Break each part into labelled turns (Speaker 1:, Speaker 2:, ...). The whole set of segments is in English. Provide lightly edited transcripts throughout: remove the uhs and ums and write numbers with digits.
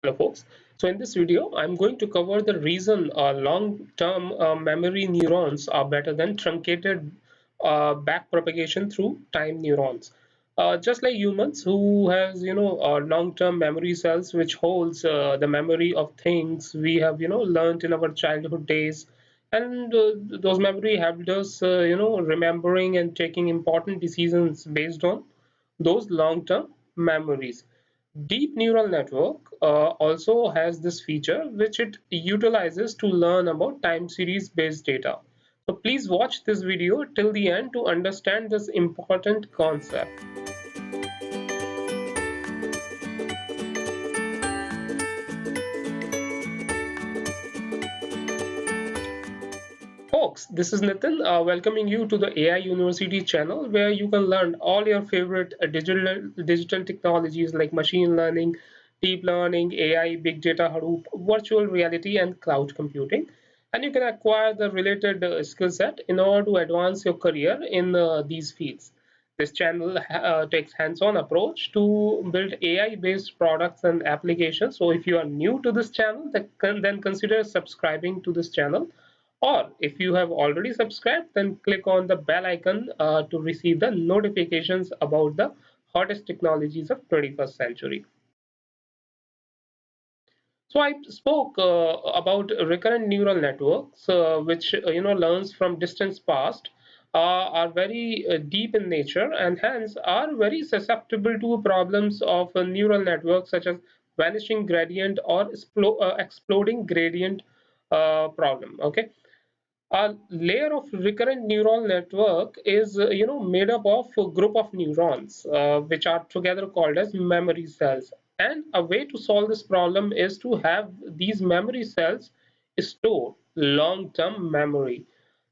Speaker 1: Hello folks. So in this video, I'm going to cover the reason long-term memory neurons are better than truncated backpropagation through time neurons. Just like humans who has long-term memory cells which holds the memory of things we have learned in our childhood days, and those memory helped us remembering and taking important decisions based on those long-term memories. Deep neural network also has this feature which it utilizes to learn about time series based data. So please watch this video till the end to understand this important concept. Folks, this is Nitin welcoming you to the AI University channel where you can learn all your favorite digital technologies like machine learning, deep learning, AI, big data, Hadoop, virtual reality, and cloud computing. And you can acquire the related skill set in order to advance your career in these fields. This channel takes hands-on approach to build AI-based products and applications. So if you are new to this channel, then consider subscribing to this channel, or if you have already subscribed, then click on the bell icon to receive the notifications about the hottest technologies of 21st century. So I spoke about recurrent neural networks, which learns from distance past, are very deep in nature and hence are very susceptible to problems of neural networks such as vanishing gradient or exploding gradient problem. Okay, a layer of recurrent neural network is made up of a group of neurons which are together called as memory cells, and a way to solve this problem is to have these memory cells store long-term memory.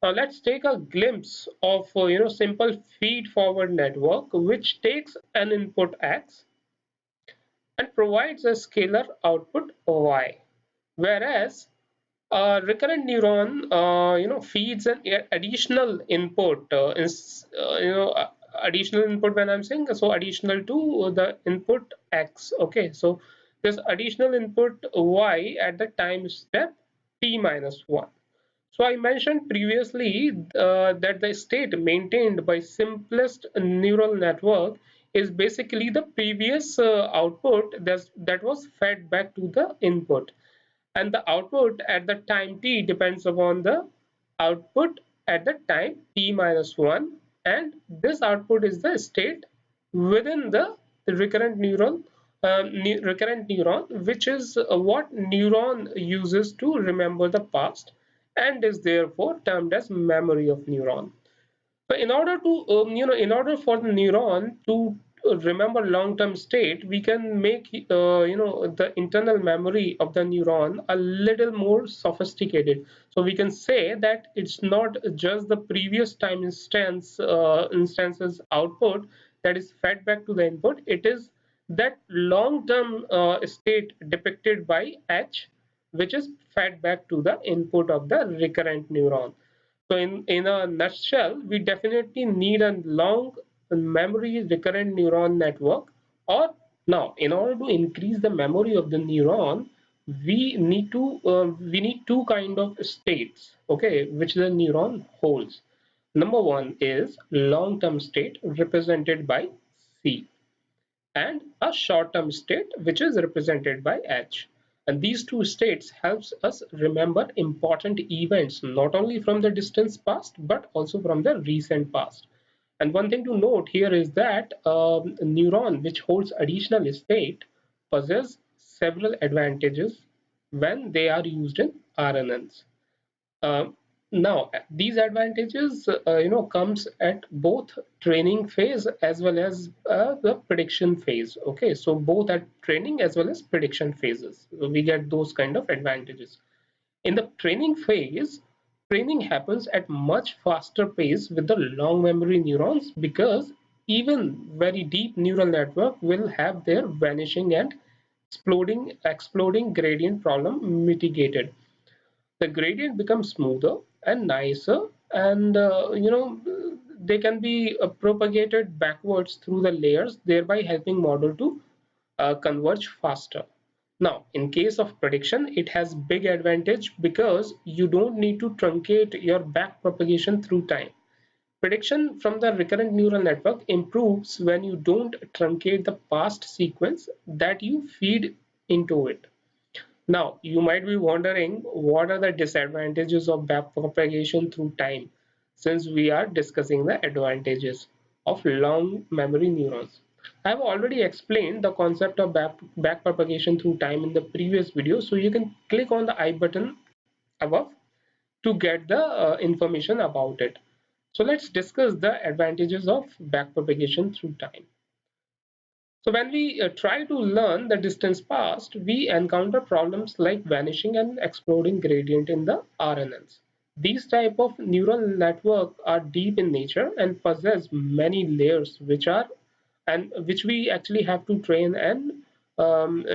Speaker 1: Now let's take a glimpse of simple feed forward network which takes an input x and provides a scalar output y, whereas recurrent neuron, feeds an additional input. Additional input when I'm saying so additional to the input x. Okay, so this additional input y at the time step t minus 1. So I mentioned previously that the state maintained by simplest neural network is basically the previous output that was fed back to the input, and the output at the time t depends upon the output at the time t minus 1, and this output is the state within the recurrent neuron, which is what neuron uses to remember the past and is therefore termed as memory of neuron. So in order to, in order for the neuron to remember long-term state, we can make, the internal memory of the neuron a little more sophisticated. So we can say that it's not just the previous time instances output that is fed back to the input. It is that long-term state depicted by H, which is fed back to the input of the recurrent neuron. So in a nutshell, we definitely need a long memory recurrent neuron network. Or now, in order to increase the memory of the neuron, we need two kind of states, okay, which the neuron holds. Number one is long-term state represented by C, and a short-term state which is represented by H. And these two states helps us remember important events not only from the distant past but also from the recent past. And one thing to note here is that a neuron which holds additional state possesses several advantages when they are used in RNNs. Um, Now, these advantages, comes at both training phase as well as the prediction phase. Okay, so both at training as well as prediction phases, we get those kind of advantages. In the training phase, training happens at much faster pace with the long memory neurons because even very deep neural network will have their vanishing and exploding gradient problem mitigated. The gradient becomes smoother and nicer, and they can be propagated backwards through the layers, thereby helping model to converge faster. Now, in case of prediction, it has big advantage because you don't need to truncate your back propagation through time. Prediction from the recurrent neural network improves when you don't truncate the past sequence that you feed into it. Now, you might be wondering what are the disadvantages of backpropagation through time, since we are discussing the advantages of long memory neurons. I have already explained the concept of backpropagation through time in the previous video, so you can click on the I button above to get the information about it. So let's discuss the advantages of backpropagation through time. So when we try to learn the distance passed, we encounter problems like vanishing and exploding gradient in the RNNs. These type of neural network are deep in nature and possess many layers which we actually have to train um,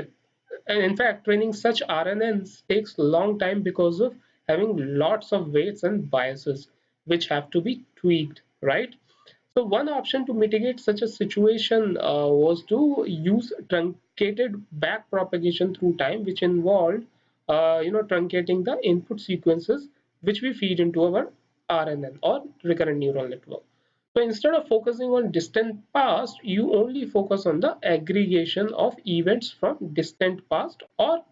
Speaker 1: and in fact training such RNNs takes long time because of having lots of weights and biases which have to be tweaked, right? So one option to mitigate such a situation was to use truncated back propagation through time, which involved, truncating the input sequences which we feed into our RNN or recurrent neural network. So instead of focusing on distant past, you only focus on the aggregation of events from distant past or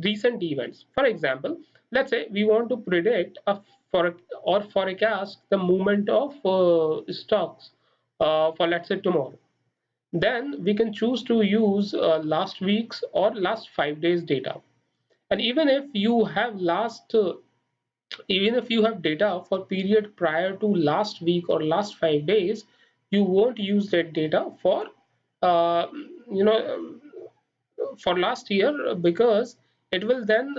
Speaker 1: recent events. For example, let's say we want to predict for or forecast the movement of stocks for let's say tomorrow. Then we can choose to use last week's or last 5 days data. And even if you have data for period prior to last week or last 5 days, you won't use that data uh, you know for last year because it will then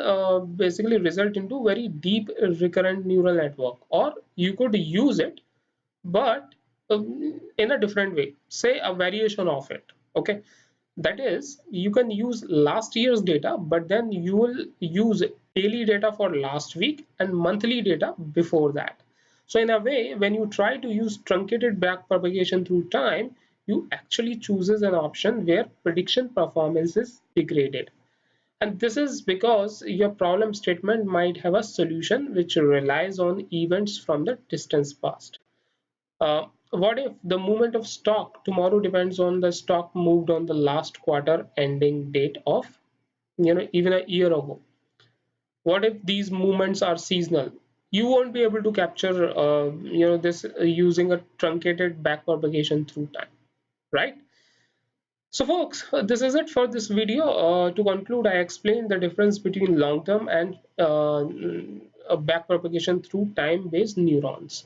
Speaker 1: basically result into very deep recurrent neural network, or you could use it but in a different way, say a variation of it. Okay, that is, you can use last year's data, but then you will use daily data for last week and monthly data before that. So in a way, when you try to use truncated back propagation through time, you actually chooses an option where prediction performance is degraded. And this is because your problem statement might have a solution which relies on events from the distance past. What if the movement of stock tomorrow depends on the stock moved on the last quarter ending date of, even a year ago? What if these movements are seasonal? You won't be able to capture, this using a truncated backpropagation through time, right? So folks, this is it for this video. To conclude, I explained the difference between long-term and backpropagation through time-based neurons.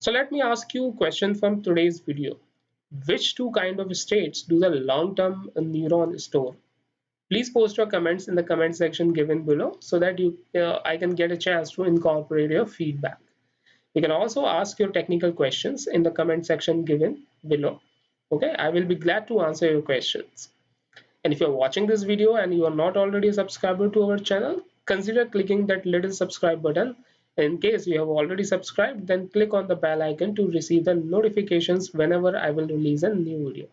Speaker 1: So let me ask you a question from today's video. Which two kind of states do the long-term neuron store? Please post your comments in the comment section given below so that I can get a chance to incorporate your feedback. You can also ask your technical questions in the comment section given below. Okay, I will be glad to answer your questions. And if you're watching this video and you are not already a subscriber to our channel, consider clicking that little subscribe button. In case you have already subscribed, then click on the bell icon to receive the notifications whenever I will release a new video.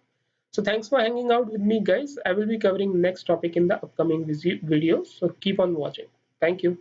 Speaker 1: So thanks for hanging out with me, guys. I will be covering next topic in the upcoming videos, so keep on watching. Thank you.